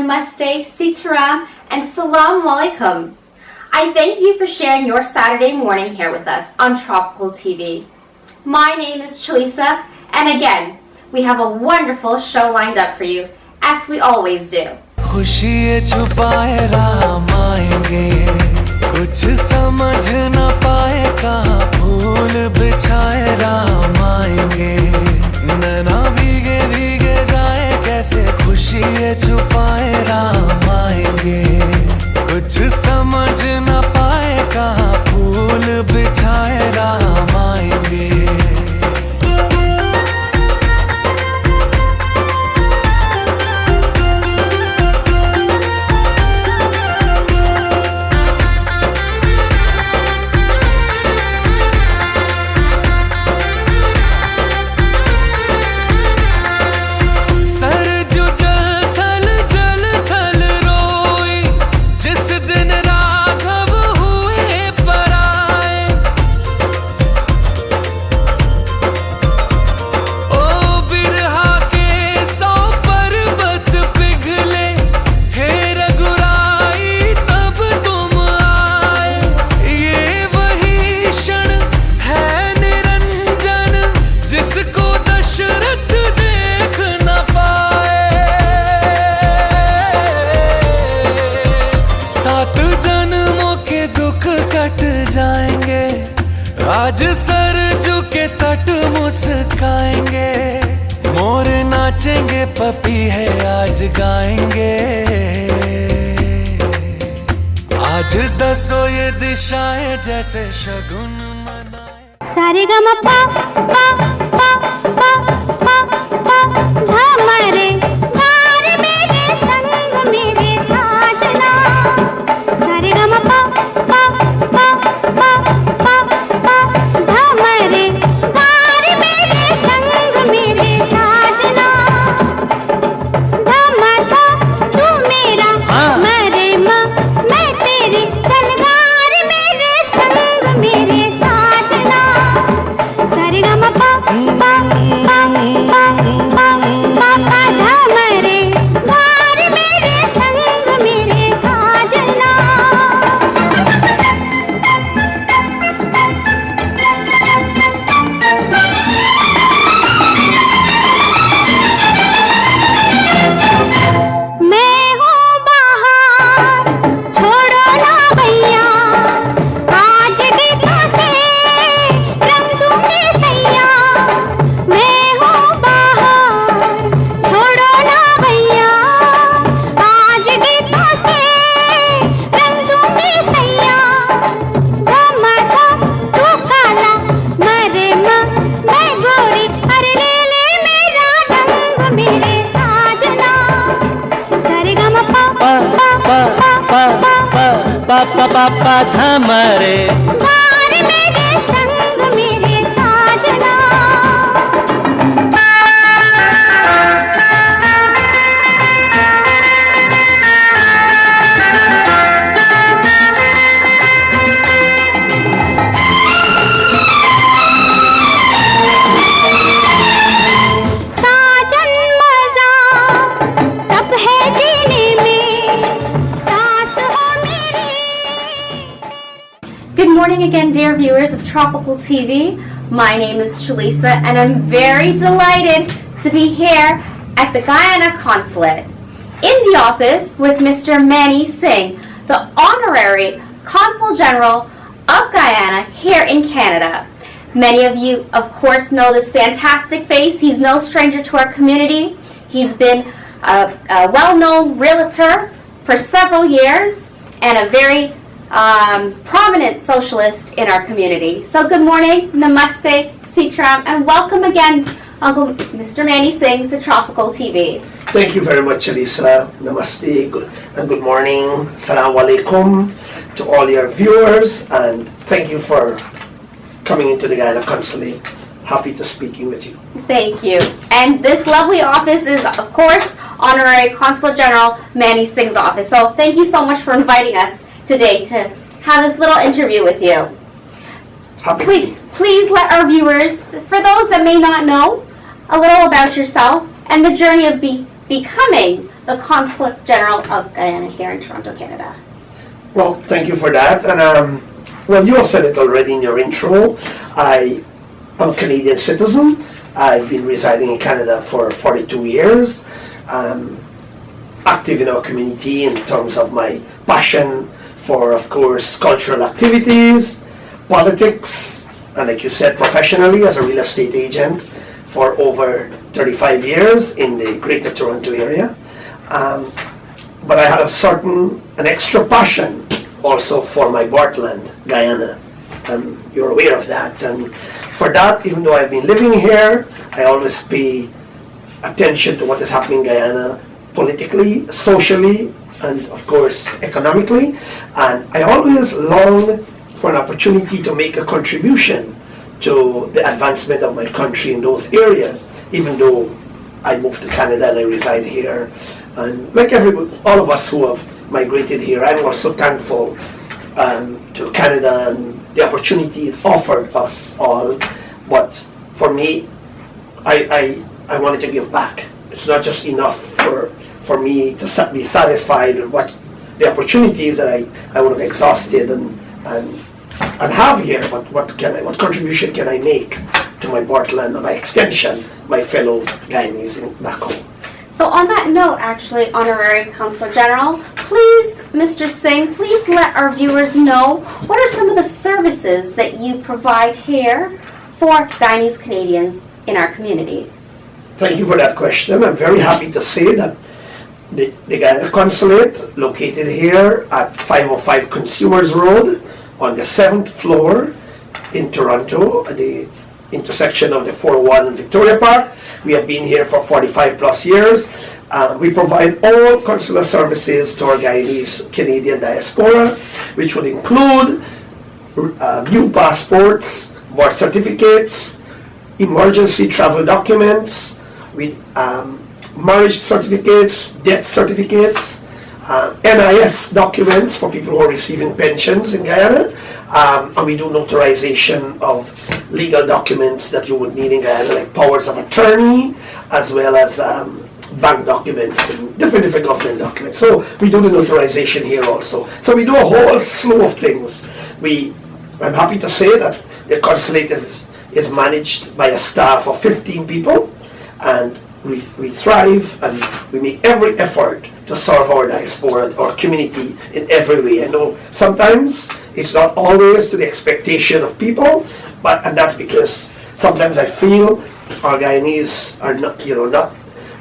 Namaste, Sitaram, and Salam Alaikum. I thank you for sharing your Saturday morning here with us on Tropical TV. My name is Chalisa, and again, we have a wonderful show lined up for you, as we always do. खुशी छुपाए राम आएंगे कुछ समझ न पाए कहाँ फूल बिछाए राम आएंगे नैना भीगे भीगे जाए कैसे खुशी छुपाए राम आएंगे कुछ समझ न पाए कहाँ फूल बिछाए राम आएंगे आज सर झुके तट मुस्काएंगे मोर नाचेंगे पपी है आज गाएंगे आज दसो ये दिशाएं जैसे शगुन मनाए सारे गा मा पा पा पा पा पा पा धा मरे गारे मेरे संग मेरे साजना सारे गा मा पा पा पा पा पा पा धा मरे गारे मेरे संग मेरे साजना धा मा धा तू मेरा मरे मा मैं तेरी चल गारे मेरे संग मेरे साजना सारे गा मा पा पा पा पा पा पा पा धा मरे गारे मेरे संग मेरे साजना मैं हूँ बाहर छोड़ो ना भैया आज गीतों से रंग दूंगी सैया मैं हूँ बाहर छोड़ो ना भैया आज गीतों से रंग दूंगी सैया धमा धा तू काला मरे माँ मैं गोरी अरे ले मेरा रंग मेरे साजना सारे गा मा पा पा पा पा पा पा पा पा धा मरे गारे मेरे संग मेरे साजना साजन मजा तब है जीने में सांस हो मेरी Good morning again, dear viewers of Tropical TV. My name is Chalisa, and I'm very delighted to be here at the Guyana Consulate in the office with Mr. Mani Singh, the Honorary Consul General of Guyana here in Canada. Many of you, of course, know this fantastic face. He's no stranger to our community. He's been a well-known realtor for several years and a very prominent socialist in our community. So good morning, Namaste, Sitaram, and welcome again, Uncle Mr. Mani Singh, to Tropical TV. Thank you very much, Alisa. Namaste and good morning. Salam alaikum to all your viewers, and thank you for coming into the Guyana Consulate. Happy to speaking with you. Thank you. And this lovely office is, of course, Honorary Consul General Mani Singh's office. So thank you so much for inviting us today to have this little interview with you. Please let our viewers, for those that may not know, a little about yourself and the journey of becoming the Consulate General of Guyana here in Toronto, Canada. Well, thank you for that. And well, you said it already in your intro. I am a Canadian citizen. I've been residing in Canada for 42 years. Active in our community in terms of my passion for, of course, cultural activities, politics, and like you said, professionally as a real estate agent for over 35 years in the Greater Toronto area. But I have an extra passion also for my birthland, Guyana. You're aware of that. And for that, even though I've been living here, I always pay attention to what is happening in Guyana politically, socially, and of course economically. And I always long for an opportunity to make a contribution to the advancement of my country in those areas, even though I moved to Canada and I reside here. And like all of us who have migrated here, I'm also thankful to Canada and the opportunity it offered us all. But for me, I wanted to give back. It's not just enough for me to be satisfied with what the opportunities that I would have exhausted and have here, but what contribution can I make to my birthland and by extension my fellow Guyanese back home. So on that note, actually, Honorary Consul General, please, Mr. Singh, please let our viewers know what are some of the services that you provide here for Guyanese Canadians in our community. Thank you for that question. I'm very happy to say that the Guyana Consulate, located here at 505 Consumers Road on the 7th floor in Toronto, at the intersection of the 401 and Victoria Park. We have been here for 45 plus years. We provide all consular services to our Guyanese Canadian diaspora, which would include new passports, birth certificates, emergency travel documents, with marriage certificates, death certificates, NIS documents for people who are receiving pensions in Guyana, and we do notarization of legal documents that you would need in Guyana, like powers of attorney, as well as bank documents and different government documents. So we do the notarization here also. So we do a whole slew of things. I'm happy to say that the consulate is managed by a staff of 15 people, and we thrive and we make every effort to serve our diaspora, our community in every way. I know sometimes it's not always to the expectation of people, and that's because sometimes I feel our Guyanese are not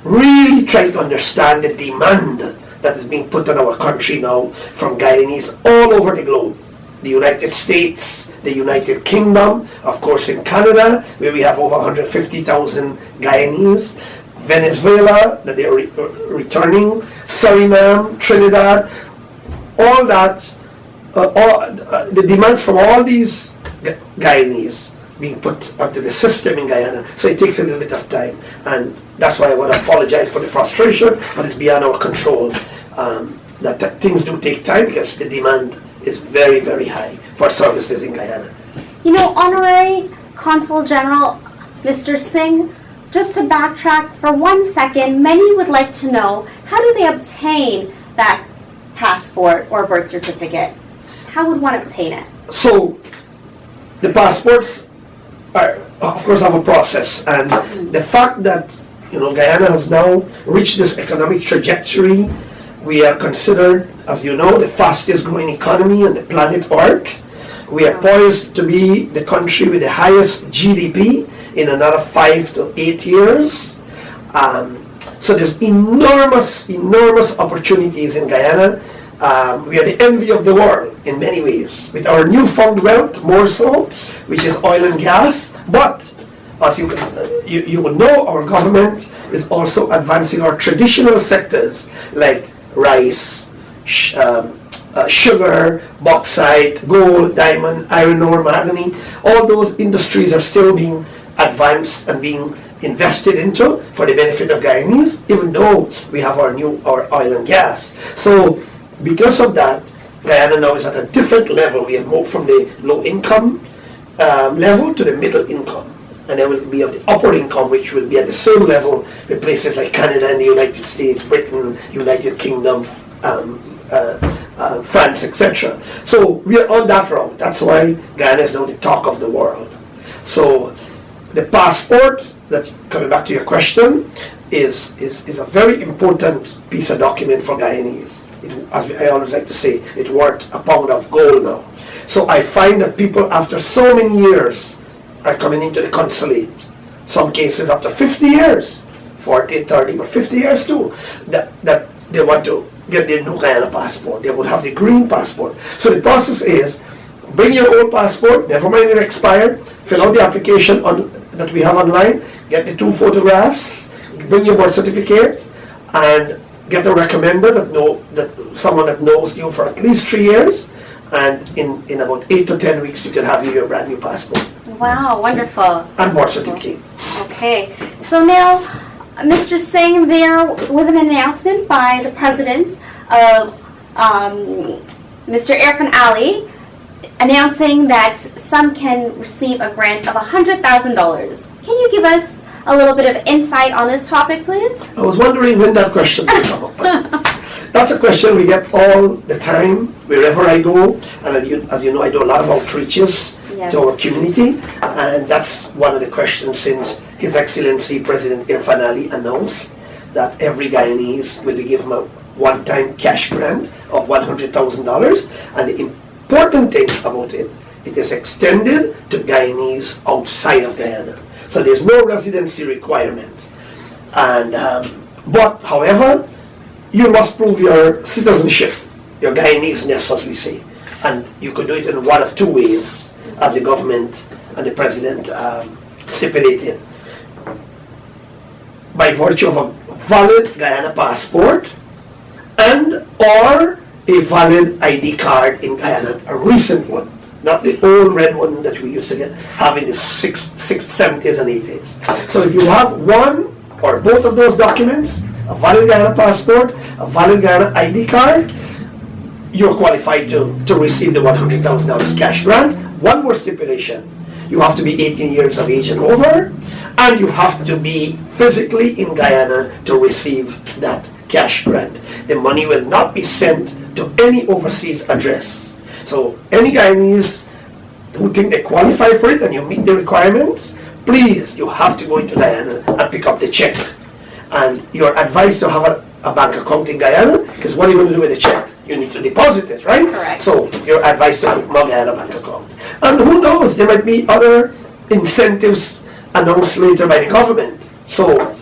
really trying to understand the demand that is being put on our country now from Guyanese all over the globe. The United States, the United Kingdom, of course in Canada, where we have over 150,000 Guyanese, Venezuela, that they are returning, Suriname, Trinidad, all that, the demands from all these Guyanese being put onto the system in Guyana. So it takes a little bit of time, and that's why I want to apologize for the frustration, but it's beyond our control. That things do take time because the demand is very, very high for services in Guyana. You know, Honorary Consul General Mr. Singh, just to backtrack for 1 second, many would like to know, how do they obtain that passport or birth certificate? How would one obtain it? So, the passports of course have a process, and the fact that Guyana has now reached this economic trajectory, we are considered, as you know, the fastest growing economy on the planet Earth. We are poised to be the country with the highest GDP in another 5 to 8 years. So there's enormous opportunities in Guyana. We are the envy of the world in many ways, with our newfound wealth more so, which is oil and gas. But as you would know, our government is also advancing our traditional sectors like rice, sugar, bauxite, gold, diamond, iron ore, mahogany. All those industries are still being advanced and being invested into for the benefit of Guyanese, even though we have our oil and gas. So because of that, Guyana now is at a different level. We have moved from the low income level to the middle income. and there will be of the upper income, which will be at the same level with places like Canada and the United States, Britain, United Kingdom, France, etc. So we are on that route. That's why Guyana is now the talk of the world. So the passport, that coming back to your question, is a very important piece of document for Guyanese. As I always like to say, it's worth a pound of gold now. So I find that people after so many years are coming into the consulate, some cases after 50 years, 40, 30, but 50 years too, that they want to get their new Guyana passport. They would have the green passport. So the process is, bring your old passport, never mind it expired, fill out the application that we have online, get the 2 photographs, bring your birth certificate, and get a recommender that someone that knows you for at least 3 years, and in about 8 to 10 weeks you can have your brand new passport. Wow, wonderful. And birth certificate. Okay, so now, Mr. Singh, there was an announcement by the president of Mr. Irfan Ali announcing that some can receive a grant of $100,000. Can you give us a little bit of insight on this topic, please? I was wondering when that question would come up. That's a question we get all the time, wherever I go. And as you know, I do a lot of outreaches to our community. And that's one of the questions since His Excellency President Irfan Ali announced that every Guyanese will be given a one-time cash grant of $100,000. And the important thing about it, it is extended to Guyanese outside of Guyana. So there's no residency requirement. And but however, you must prove your citizenship, your Guyanese-ness, as we say. And you could do it in one of 2 ways, as the government and the president stipulated. By virtue of a valid Guyana passport and or a valid ID card in Guyana, a recent one, not the old red one that we used to have in the 70s and 80s. So if you have one or both of those documents, a valid Guyana passport, a valid Guyana ID card, you're qualified to receive the $100,000 cash grant. One more stipulation: you have to be 18 years of age and over, and you have to be physically in Guyana to receive that cash grant. The money will not be sent to any overseas address. So any Guyanese who think they qualify for it and you meet the requirements, please, you have to go into Guyana and pick up the check. And you're advised to have a bank account in Guyana, because what are you going to do with the check? You need to deposit it, right? Correct. So you're advised to open a Guyana bank account. And who knows, there might be other incentives announced later by the government. So,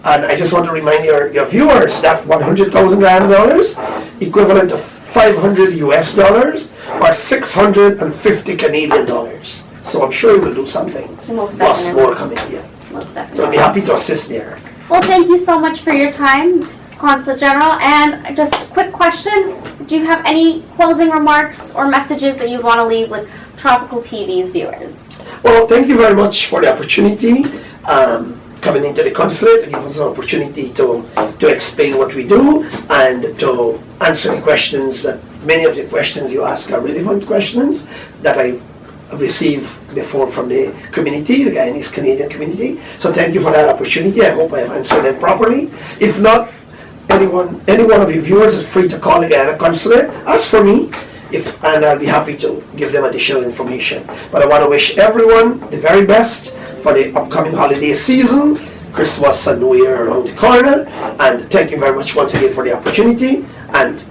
and I just want to remind your viewers that $100,000 Guyana dollars, equivalent to 500 US dollars, or 650 Canadian dollars. So I'm sure you will do something. Most Plus definitely. more coming here. Most definitely. So I'll be happy to assist there. Well, thank you so much for your time, Consul General. And just a quick question, do you have any closing remarks or messages that you want to leave with Tropical TV's viewers? Well, thank you very much for the opportunity coming into the consulate to give us an opportunity to explain what we do and to answer the questions that many of the questions you ask are relevant questions that I received before from the community, the Guyanese Canadian community. So thank you for that opportunity. I hope I have answered them properly. If not, any one of you viewers is free to call the Guyana Consulate, ask for me, and I'll be happy to give them additional information. But I want to wish everyone the very best for the upcoming holiday season, Christmas and New Year around the corner, and thank you very much once again for the opportunity, and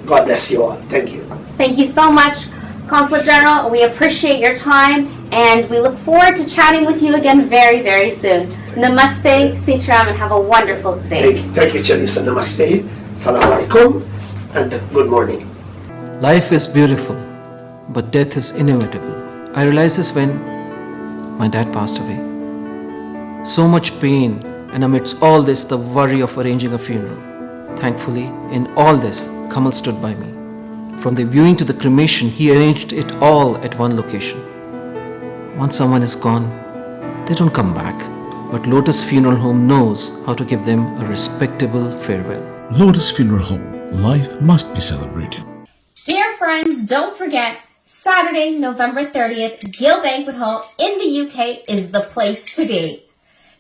God bless you all. Thank you. Thank you so much, Consul General. We appreciate your time, and we look forward to chatting with you again very, very soon. Namaste, Sitaram, and have a wonderful day. Thank you, Chalisa. Namaste, Assalamu alaikum, and good morning. Life is beautiful, but death is inevitable. I realized this when my dad passed away. So much pain, and amidst all this, the worry of arranging a funeral. Thankfully, in all this, Kamal stood by me. From the viewing to the cremation, he arranged it all at one location. Once someone is gone, they don't come back. But Lotus Funeral Home knows how to give them a respectable farewell. Lotus Funeral Home. Life must be celebrated. Dear friends, don't forget, Saturday, November 30th, Gill Banquet Hall in the UK is the place to be.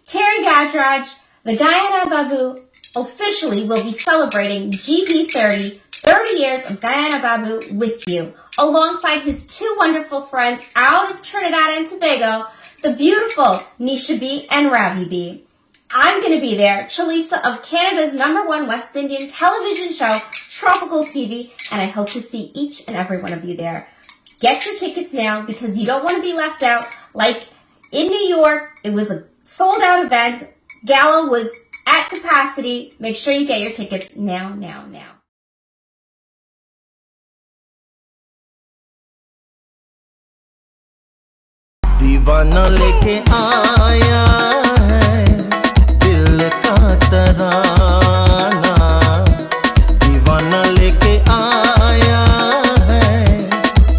Terry Gajraj, the Guyana Baboo, officially will be celebrating GP30, 30 years of Guyana Baboo with you, alongside his two wonderful friends out of Trinidad and Tobago, the beautiful NISHA B and RAVI B. I'm going to be there, Chalisa of Canada's #1 West Indian television show, Tropical TV, and I hope to see each and every one of you there. Get your tickets now because you don't want to be left out. Like in New York, it was a sold out event. Gala was at capacity. Make sure you get your tickets now. दीवाना लेके आया है दिल का तराना दीवाना लेके आया है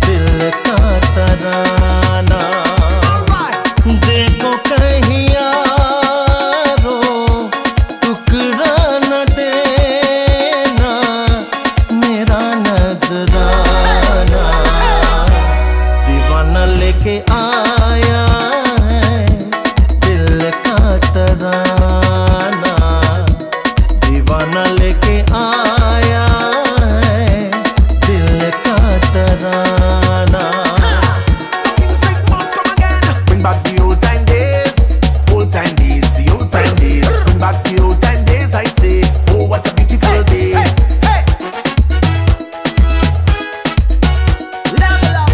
दिल का तराना देखो कहीं यारो टुकड़ा न देना मेरा नजराना दीवाना लेके आया है दिल का तराना दीवाना लेके आया है दिल का तराना Bring back the old time days, the old time days. Bring back the old time days, I say. Oh, what a beautiful day. Level up.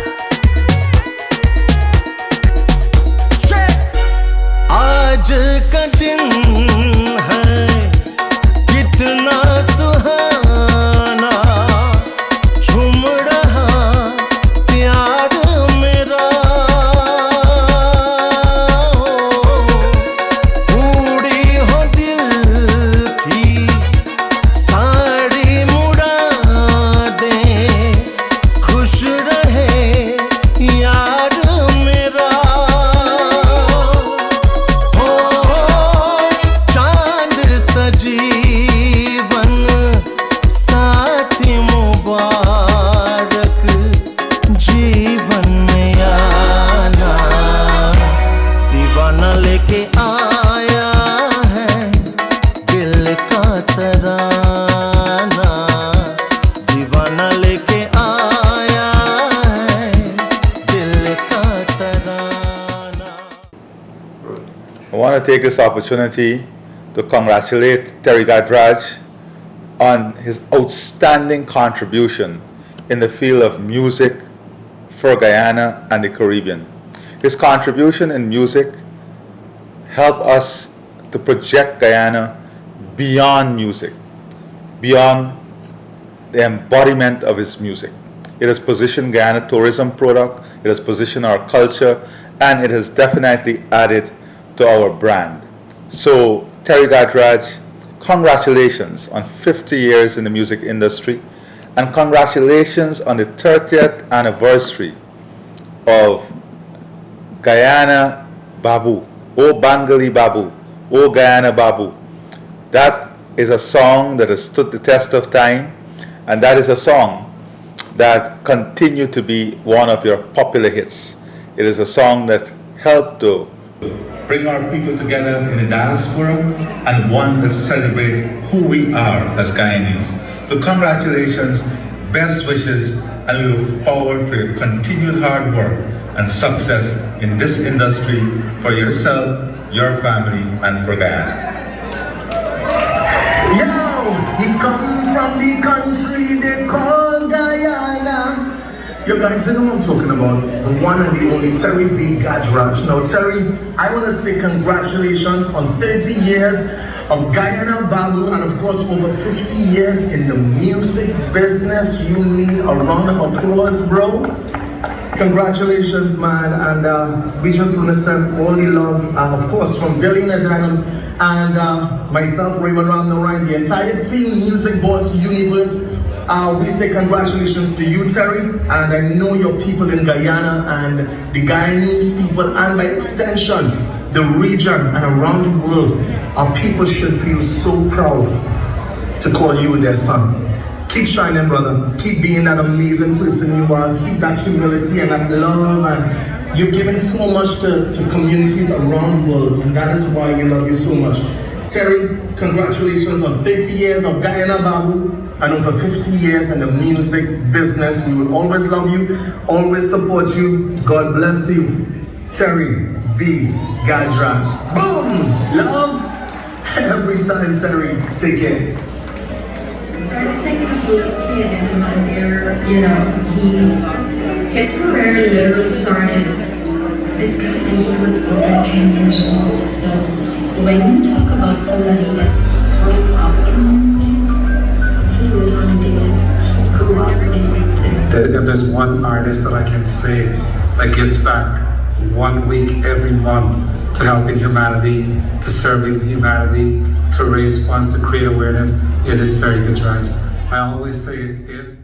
आज का दिन है कितना सुहाना झूम रहा प्यार मेरा पूरी हो दिल की साड़ी मुड़ा दे खुश रहे यार मेरा चांद सजीवन साथी मुबारक जीवन में आना दीवाना लेके आया है दिल का तराना दीवाना लेके आया है दिल का तराना I want to take this opportunity to congratulate Terry Gajraj on his outstanding contribution in the field of music for Guyana and the Caribbean. His contribution in music helped us to project Guyana beyond music, beyond the embodiment of his music. It has positioned Guyana tourism product, it has positioned our culture, and it has definitely added to our brand. So, Terry Gajraj, congratulations on 50 years in the music industry, and congratulations on the 30th anniversary of Guyana Baboo, O Bangali Baboo, O Guyana Baboo. That is a song that has stood the test of time, and that is a song that continued to be one of your popular hits. It is a song that helped to bring our people together in the diaspora and one that celebrates who we are as Guyanese. So congratulations, best wishes, and we look forward for your continued hard work and success in this industry for yourself, your family, and for Guyana. Yo, he come from the country they call Guyana. Yo guys, you know what I'm talking about. The one and the only Terry V. Gajraj. Now Terry, I want to say congratulations on 30 years of Guyana Baboo and of course over 50 years in the music business. You need a round of applause, bro. Congratulations, man. And we just want to send all the love, of course, from Delhi Nadan and myself, Raymond RAMNARAINE, the entire team, Music Boss Universe. We say congratulations to you, Terry, and I know your people in Guyana and the Guyanese people, and by extension, the region and around the world. Our people should feel so proud to call you their son. Keep shining, brother. Keep being that amazing person you are. Keep that humility and that love. And you've given so much to communities around the world. And that is why we love you so much. Terry, congratulations on 30 years of Guyana Baboo and over 50 years in the music business. We will always love you, always support you. God bless you. Terry V. Gajraj. Boom! Love every time, Terry. Take care. Started singing as a little kid, and my dear, his career literally started. It's gonna be he was over 10 years old. So when you talk about somebody that grows up in music, he literally he grew up in music. If there's one artist that I can say that gives back 1 week every month to helping humanity, to serving humanity, to raise funds, to create awareness, it is Terry Gajraj. I always say it.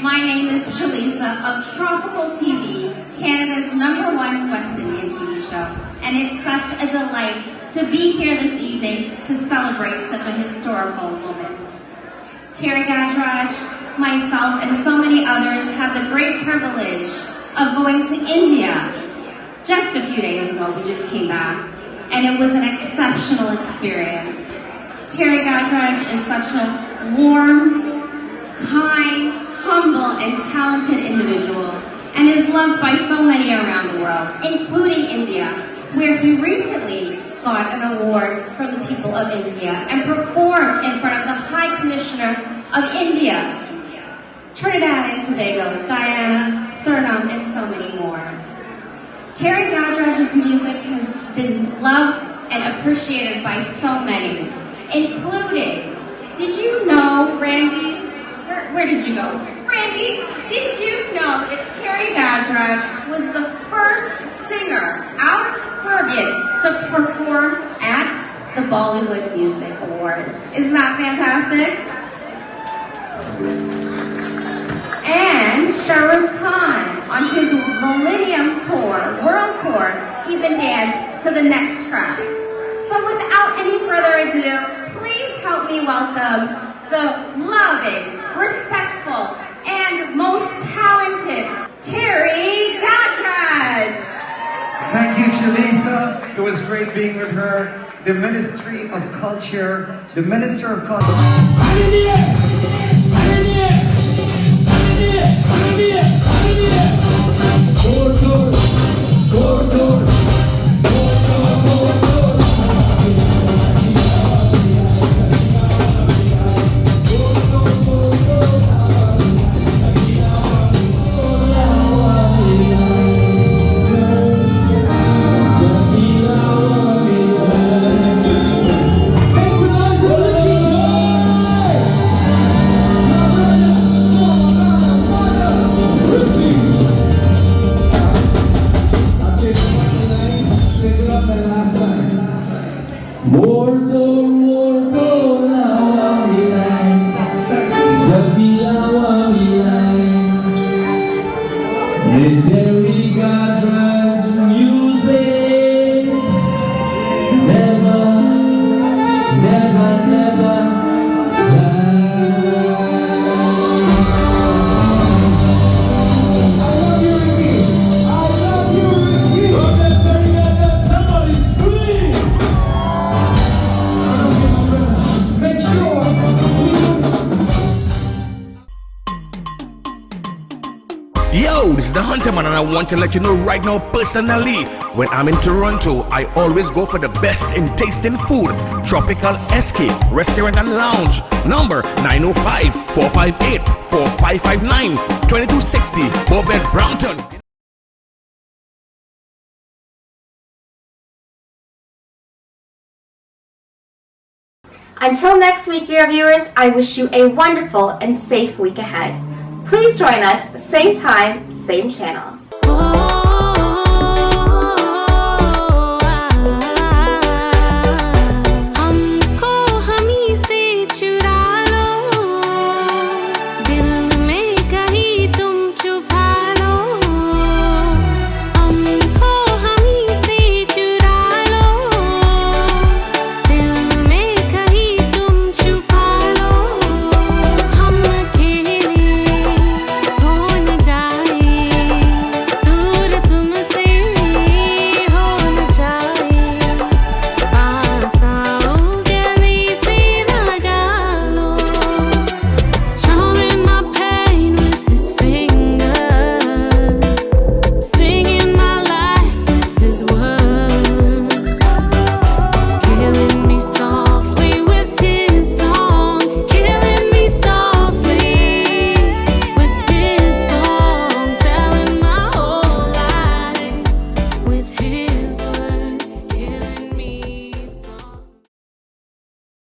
My name is Chalisa of Tropical TV, Canada's #1 West Indian TV show, and it's such a delight to be here this evening to celebrate such a historical moment. Terry Gajraj, myself, and so many others had the great privilege of going to India just a few days ago. We just came back, and it was an exceptional experience. Terry Gajraj is such a warm, kind, humble, and talented individual, and is loved by so many around the world, including India, where he recently got an award from the people of India and performed in front of the High Commissioner of India, Trinidad and Tobago, Guyana, Suriname, and so many more. Terry Gajraj's music has been loved and appreciated by so many, including, did you know, Randy, where did you go? Randy, did you know that Terry Gajraj was the first singer out of the Caribbean to perform at the Bollywood Music Awards? Isn't that fantastic? And Shah Rukh Khan, on his Millennium Tour, World Tour, even danced to the next track. So without any further ado, please help me welcome the loving, respectful, and most talented Terry Gajraj. Thank you, Chalisa. It was great being with her. The Ministry of Culture, the Minister of Culture. Yo, this is the Hunter Man, and I want to let you know right now personally, when I'm in Toronto, I always go for the best in tasting food. Tropical Escape Restaurant and Lounge, number 905-458-4559, 2260 Bovett Brownton. Until next week, dear viewers, I wish you a wonderful and safe week ahead. Please join us, same time, same channel.